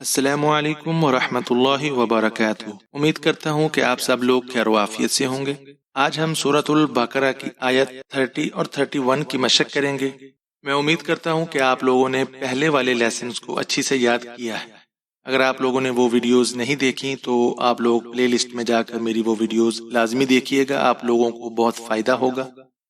السلام علیکم ورحمۃ اللہ وبرکاتہ۔ امید کرتا ہوں کہ آپ سب لوگ خیر و عافیت سے ہوں گے۔ آج ہم سورۃ البقرہ کی آیت 30 اور 31 کی مشق کریں گے۔ میں امید کرتا ہوں کہ آپ لوگوں نے پہلے والے لیسنز کو اچھی سے یاد کیا ہے۔ اگر آپ لوگوں نے وہ ویڈیوز نہیں دیکھی تو آپ لوگ پلے لسٹ میں جا کر میری وہ ویڈیوز لازمی دیکھیے گا، آپ لوگوں کو بہت فائدہ ہوگا۔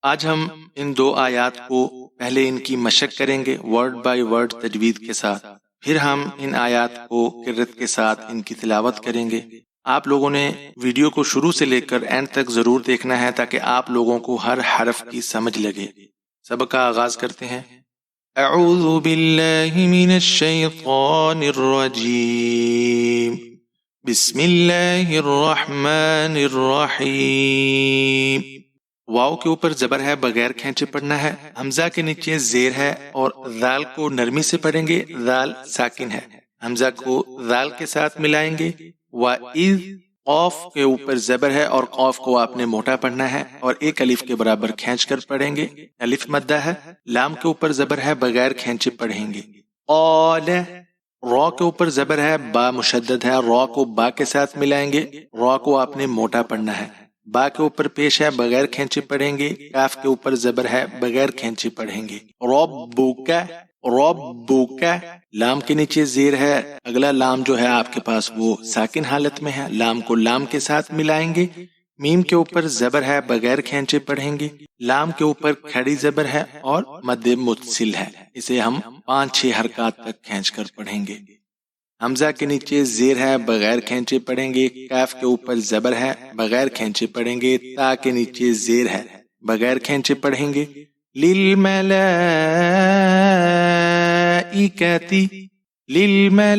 آج ہم ان دو آیات کو پہلے ان کی مشق کریں گے ورڈ بائی ورڈ تجوید کے ساتھ، پھر ہم ان آیات کو قرت کے ساتھ ان کی تلاوت کریں گے۔ آپ لوگوں نے ویڈیو کو شروع سے لے کر اینڈ تک ضرور دیکھنا ہے تاکہ آپ لوگوں کو ہر حرف کی سمجھ لگے۔ سبق کا آغاز کرتے ہیں۔ اعوذ باللہ من الشیطان الرجیم، بسم اللہ الرحمن الرحیم۔ واو کے اوپر زبر ہے، بغیر کھینچے پڑھنا ہے۔ حمزہ کے نیچے زیر ہے اور ذال کو نرمی سے پڑھیں گے، ذال ساکن ہے۔ حمزہ کو ذال کے ساتھ ملائیں گے۔ وَإِذْ، قاف کے اوپر زبر ہے اور قاف کو آپ نے موٹا پڑھنا ہے اور ایک الف کے برابر کھینچ کر پڑھیں گے، الف مدہ ہے۔ لام کے اوپر زبر ہے، بغیر کھینچے پڑھیں گے۔ قال، را کے اوپر زبر ہے، با مشدد ہے، را کو با کے ساتھ ملائیں گے، را کو آپ نے موٹا پڑھنا ہے۔ با کے اوپر پیش ہے، بغیر کھینچے پڑھیں گے۔ کاف کے اوپر زبر ہے، بغیر کھینچے پڑھیں گے۔ ربک، ربک۔ لام کے نیچے زیر ہے، اگلا لام جو ہے آپ کے پاس وہ ساکن حالت میں ہے، لام کو لام کے ساتھ ملائیں گے۔ میم کے اوپر زبر ہے، بغیر کھینچے پڑھیں گے۔ لام کے اوپر کھڑی زبر ہے اور مد متصل ہے، اسے ہم 5-6 حرکات تک کھینچ کر پڑھیں گے۔ حمزہ کے نیچے زیر ہے، بغیر کھینچے پڑھیں گے۔ کاف کے اوپر زبر ہے، بغیر کھینچے پڑھیں گے۔ تا کے نیچے زیر ہے، بغیر کھینچے پڑھیں گے۔ للملائکتی، للملائکتی۔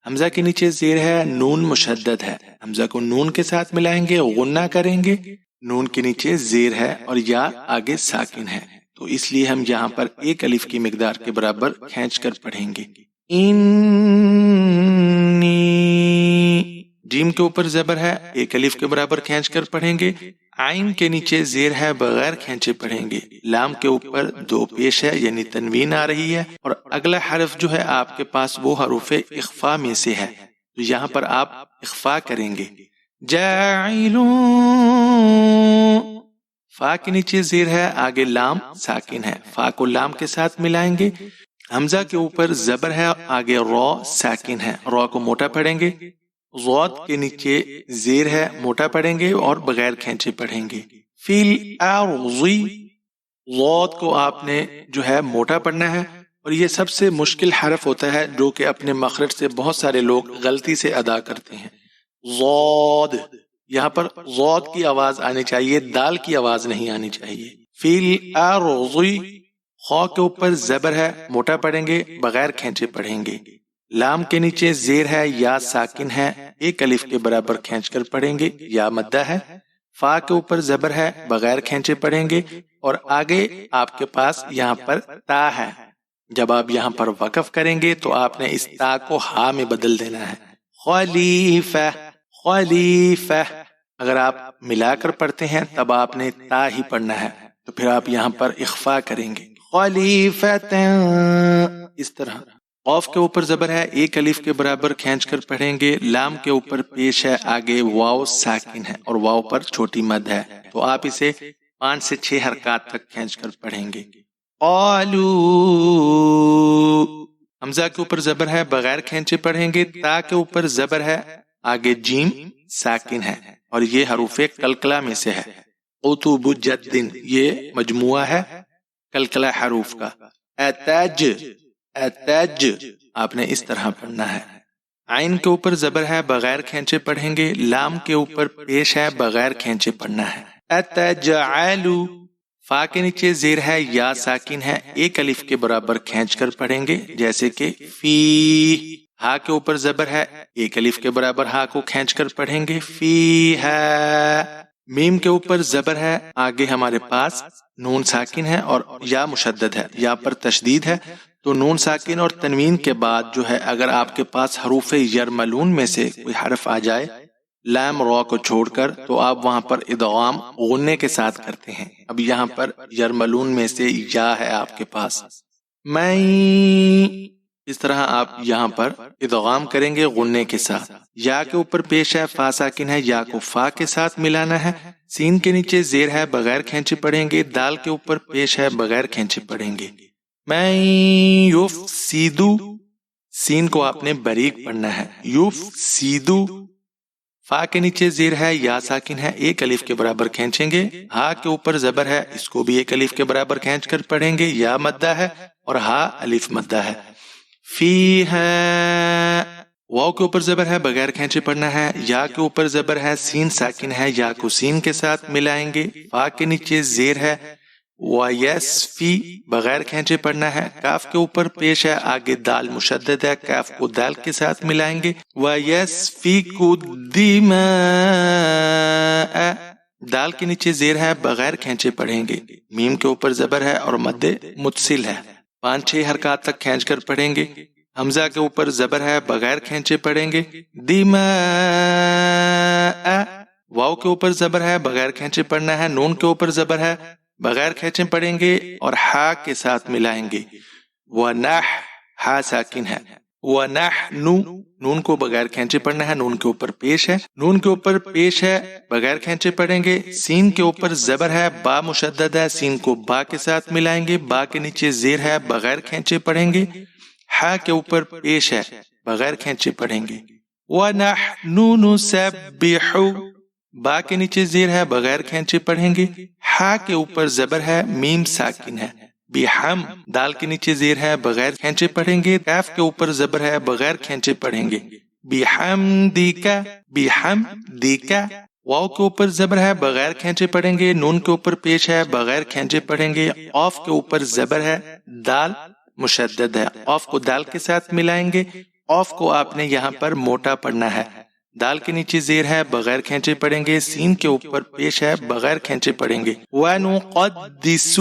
حمزہ کے نیچے زیر ہے، نون مشدد ہے، حمزہ کو نون کے ساتھ ملائیں گے، غنہ کریں گے۔ نون کے نیچے زیر ہے اور یا آگے ساکن ہے، تو اس لیے ہم یہاں پر ایک الف کی مقدار کے برابر کھینچ کر پڑھیں گے۔ انی، جیم کے اوپر زبر ہے، ایک الف کے برابر کھینچ کر پڑھیں گے۔ عین کے نیچے زیر ہے، بغیر کھینچے پڑھیں گے۔ لام کے اوپر دو پیش ہے یعنی تنوین آ رہی ہے، اور اگلا حرف جو ہے آپ کے پاس وہ حروف اخفا میں سے ہے، تو یہاں پر آپ اخفا کریں گے۔ جاعلون، فا کے نیچے زیر ہے، آگے لام ساکن ہے، فا کو لام کے ساتھ ملائیں گے۔ حمزہ کے اوپر زبر ہے، آگے را ساکن ہے، را کو موٹا پڑھیں گے۔ ضاد کے نیچے زیر ہے، موٹا پڑھیں گے اور بغیر کھینچے پڑھیں گے۔ فی الارض، ضاد کو آپ نے جو ہے موٹا پڑھنا ہے، اور یہ سب سے مشکل حرف ہوتا ہے جو کہ اپنے مخرج سے بہت سارے لوگ غلطی سے ادا کرتے ہیں۔ ضاد، یہاں پر ضاد کی آواز آنی چاہیے، دال کی آواز نہیں آنی چاہیے۔ فی الارض، خا کے اوپر زبر ہے، موٹا پڑھیں گے، بغیر کھینچے پڑھیں گے۔ لام کے نیچے زیر ہے، یا ساکن ہے، ایک الف کے برابر کھینچ کر پڑھیں گے، یا مدہ ہے۔ فا کے اوپر زبر ہے، بغیر کھینچے پڑھیں گے، اور آگے آپ کے پاس یہاں پر تا ہے۔ جب آپ یہاں پر وقف کریں گے تو آپ نے اس تا کو ہا میں بدل دینا ہے۔ خلیفہ، خلیفہ، اگر آپ ملا کر پڑھتے ہیں تب آپ نے تا ہی پڑھنا ہے، تو پھر آپ یہاں پر اخفا کریں گے، خلیفۃ، اس طرح۔ قاف کے اوپر زبر ہے، ایک الف کے برابر کھینچ کر پڑھیں گے۔ لام کے اوپر پیش ہے، آگے واو ساکن ہے اور واو پر چھوٹی مد ہے، تو آپ اسے 5 سے 6 حرکات تک کھینچ کر پڑھیں گے۔ قالو، حمزہ کے اوپر زبر ہے، بغیر کھینچے پڑھیں گے۔ تا کے اوپر زبر ہے، آگے جیم ساکن ہے، اور یہ حروف قلقلہ میں سے ہے۔ قطب جد، یہ مجموعہ ہے قلقلہ حروف کا۔ اتج، اتج، آپ نے اس طرح پڑھنا ہے۔ عین کے اوپر زبر ہے، بغیر کھینچے پڑھیں گے۔ لام کے اوپر پیش ہے، بغیر کھینچے پڑھنا ہے۔ اتجعلو، فا کے نیچے زیر ہے، یا ساکن ہے، ایک الف کے برابر کھینچ کر پڑھیں گے، جیسے کہ فی۔ ہا کے اوپر زبر ہے، ایک الف کے برابر ہا کو کھینچ کر پڑھیں گے، فی ہے۔ میم کے اوپر زبر ہے، آگے ہمارے پاس نون ساکن ہے اور یا مشدد ہے، یا پر تشدید ہے، تو نون ساکن اور تنوین کے بعد جو ہے اگر آپ کے پاس حروف یرملون میں سے کوئی حرف آ جائے لام را کو چھوڑ کر، تو آپ وہاں پر ادغام غنے کے ساتھ کرتے ہیں۔ اب یہاں پر یرملون میں سے یا ہے آپ کے پاس، میں اس طرح آپ یہاں پر ادغام کریں گے غننے کے ساتھ. یا کے اوپر پیش ہے فا ساکن ہے, یا کو فا کے ساتھ ملانا ہے. سین کے نیچے زیر ہے بغیر کھینچے پڑھیں گے. دال کے اوپر پیش ہے بغیر کھینچے پڑھیں گے. میں یفسدو, سین کو آپ نے باریک پڑھنا ہے. یفسدو. فا کے نیچے زیر ہے, یا ساکن ہے, ایک الف کے برابر کھینچیں گے. ہا کے اوپر زبر ہے, اس کو بھی ایک الف کے برابر کھینچ کر پڑھیں گے. یا مدہ ہے اور ہا الف مدہ ہے. فی ہے, واو کے اوپر زبر ہے بغیر کھینچے پڑھنا ہے. یا کے اوپر زبر ہے, سین ساکن ہے, یا کو سین کے ساتھ ملائیں گے. فا کے نیچے زیر ہے, وَيَسْفِي بغیر کھینچے پڑھنا ہے. کاف کے اوپر پیش ہے, آگے دال مشدد ہے, کاف کو دال کے ساتھ ملائیں گے. وَيَسْفِكُ الدِّمَاءَ, دال کے نیچے زیر ہے بغیر کھینچے پڑھیں گے. میم کے اوپر زبر ہے اور مد متصل ہے. 5-6 حرکات تک کھینچ کر پڑھیں گے. حمزہ کے اوپر زبر ہے بغیر کھینچے پڑھیں گے. دِمَاءَ, واو کے اوپر زبر ہے بغیر کھینچے پڑھنا ہے. نون کے اوپر زبر ہے بغیر کھینچے پڑھیں گے اور ہا کے ساتھ ملائیں گے. وَنَحْ, ہا ساکن ہے. وَنَحْنُ, نون کو بغیر کھینچے پڑھنا ہے. نون کے اوپر پیش ہے, نون کے اوپر پیش ہے بغیر کھینچے پڑھیں گے. سین کے اوپر زبر ہے, با مشدد ہے, سین کو با کے ساتھ ملائیں گے. با کے نیچے زیر ہے بغیر کھینچے پڑھیں گے. ہا کے اوپر پیش ہے بغیر کھینچے پڑھیں گے. وَنَحْنُ نُسَبِّحُ, با کے نیچے زیر ہے بغیر کھینچے پڑھیں گے. ہا کے اوپر زبر ہے, میم ساکن ہے. بحم, دال کے نیچے زیر ہے بغیر کھینچے پڑھیں گے. کاف کے اوپر زبر ہے بغیر کھینچے پڑھیں گے. بحمدک, بحمدک, واو کے اوپر زبر ہے بغیر کھینچے پڑھیں گے. نون کے اوپر پیش ہے بغیر کھینچے پڑھیں گے. قاف کے اوپر زبر ہے, دال مشدد ہے, قاف کو دال کے ساتھ ملائیں گے. قاف کو آپ نے یہاں پر موٹا پڑھنا ہے. دال کے نیچے زیر ہے بغیر کھینچے پڑھیں گے. سین کے اوپر پیش ہے بغیر کھینچے پڑھیں گے. وَنُقَدِّسُ,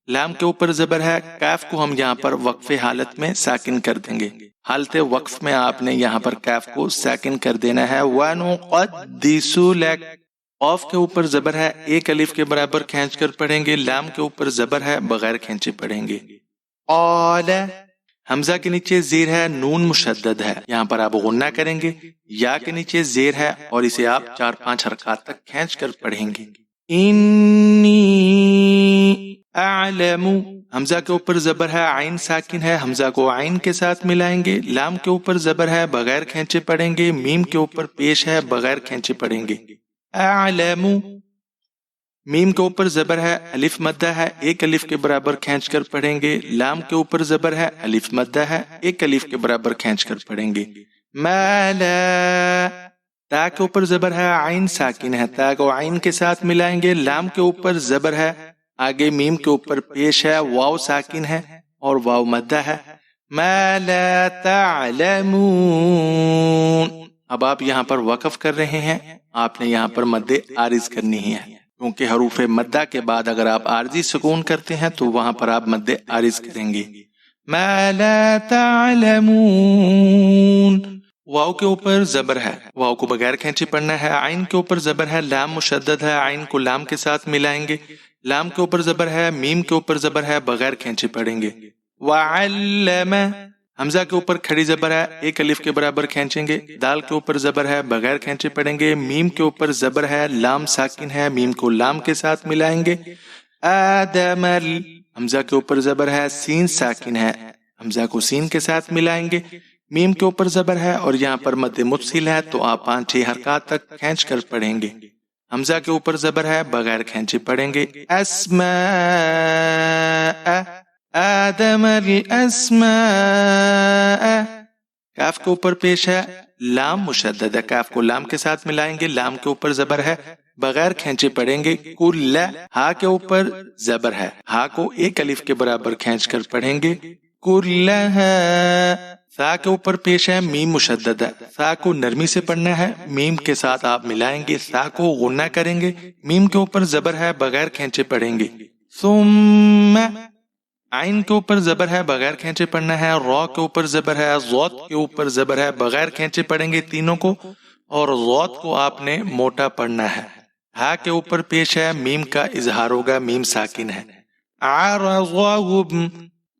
لام کے اوپر زبر ہے. کاف کو ہم یہاں پر وقف حالت میں ساکن کر دیں گے. حالت وقف میں آپ نے یہاں پر کاف کو ساکن کر دینا ہے. وَنُقَدِّسُ لَكَ, قاف کے اوپر زبر ہے, ایک الف کے برابر کھینچ کر پڑھیں گے. لام کے اوپر زبر ہے بغیر کھینچے پڑھیں گے. قَالَ, حمزہ کے نیچے زیر ہے, نون مشدد ہے, یہاں پر آپ غنہ کریں گے. یا کے نیچے زیر ہے اور اسے آپ 4-5 حرکات تک کھینچ کر پڑھیں گے. انی اعلم, حمزہ کے اوپر زبر ہے, عین ساکن ہے, حمزہ کو عین کے ساتھ ملائیں گے. لام کے اوپر زبر ہے بغیر کھینچے پڑھیں گے. میم کے اوپر پیش ہے بغیر کھینچے پڑھیں گے. اعلم, میم کے اوپر زبر ہے, الف مدہ ہے, ایک الف کے برابر کھینچ کر پڑھیں گے. لام کے اوپر زبر ہے, الف مدہ ہے, ایک الف کے برابر کھینچ کر پڑھیں گے. مالا, تا کے اوپر زبر ہے, عین ساکن ہے, تا کو عین کے ساتھ ملائیں گے. لام کے اوپر زبر ہے, آگے میم کے اوپر پیش ہے, واو ساکن ہے اور واو مدہ ہے. ما لا تعلمون, اب آپ یہاں پر وقف کر رہے ہیں. آپ نے یہاں پر مد عارض کرنی ہے, کیونکہ حروف مدہ کے بعد اگر آپ عارضی سکون کرتے ہیں تو وہاں پر آپ مد عارض کریں گے. ما لا تعلمون, واو کے اوپر زبر ہے, واو کو بغیر کھینچے پڑھنا ہے. عین کے اوپر زبر ہے, لام مشدد ہے, عین کو لام کے ساتھ ملائیں گے. لام کے اوپر زبر ہے, میم کے اوپر زبر ہے, بغیر کھینچے پڑھیں گے. وعلم, حمزہ کے اوپر کھڑی زبر ہے, ایک الف کے برابر کھینچیں گے. دال کے اوپر زبر ہے, بغیر کھینچے پڑھیں گے. میم کے اوپر زبر ہے, لام ساکن ہے, میم کو لام کے ساتھ ملائیں گے. آدم, حمزہ کے اوپر زبر ہے, سین ساکن ہے, حمزہ کو سین کے ساتھ ملائیں گے. میم کے اوپر زبر ہے اور یہاں پر مد متصل ہے, تو آپ 5-6 حرکات تک کھینچ کر پڑھیں گے. حمزہ کے اوپر زبر ہے, بغیر کھینچے پڑھیں گے. اسماء, آدم الاسماء, کاف کے اوپر پیش ہے, لام مشدد ہے, کاف کو لام کے ساتھ ملائیں گے. لام کے اوپر زبر ہے, بغیر کھینچے پڑھیں گے. کل, ہا کے اوپر زبر ہے, ہا کو ایک الف کے برابر کھینچ کر پڑھیں گے. کلہا, سا کے اوپر پیش ہے, میم مشدد ہے, سا کو نرمی سے پڑھنا ہے, میم کے ساتھ آپ ملائیں گے. سا کو غنہ کریں گے. میم کے اوپر زبر ہے, بغیر کھینچے پڑھیں گے. ثم, عین کے اوپر زبر ہے, بغیر کھینچے پڑھنا ہے. را کے اوپر زبر ہے, ضاد کے اوپر زبر ہے, بغیر کھینچے پڑھیں گے تینوں کو, اور ضاد کو آپ نے موٹا پڑھنا ہے. ہا کے اوپر پیش ہے, میم کا اظہار ہوگا, میم ساکن ہے. عرضہم,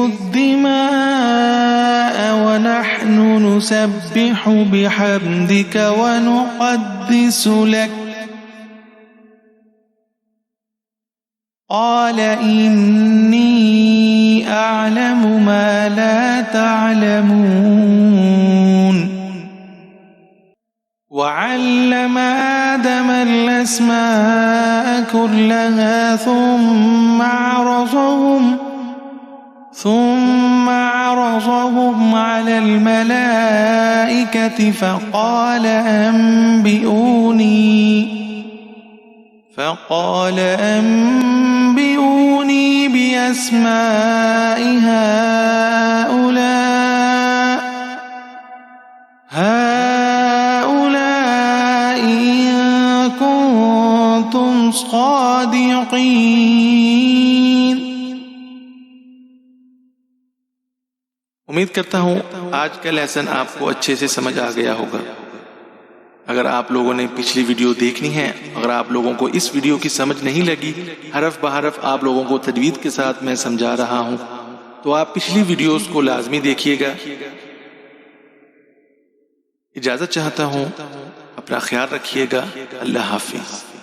الدماء ونحن نسبح بحمدك ونقدس لك قال إني أعلم ما لا تعلمون وعلم آدم الأسماء كلها ثم عرضهم على الملائكة فقال أنبئوني بأسماء هؤلاء إن كنتم صادقين۔ امید کرتا ہوں آج کا لیسن آپ کو اچھے سے سمجھ آ گیا ہوگا۔ اگر آپ لوگوں نے پچھلی ویڈیو دیکھنی ہے، اگر آپ لوگوں کو اس ویڈیو کی سمجھ نہیں لگی، حرف بحرف آپ لوگوں کو تجوید کے ساتھ میں سمجھا رہا ہوں، تو آپ پچھلی ویڈیوز کو لازمی دیکھیے گا۔ اجازت چاہتا ہوں، اپنا خیال رکھیے گا، اللہ حافظ۔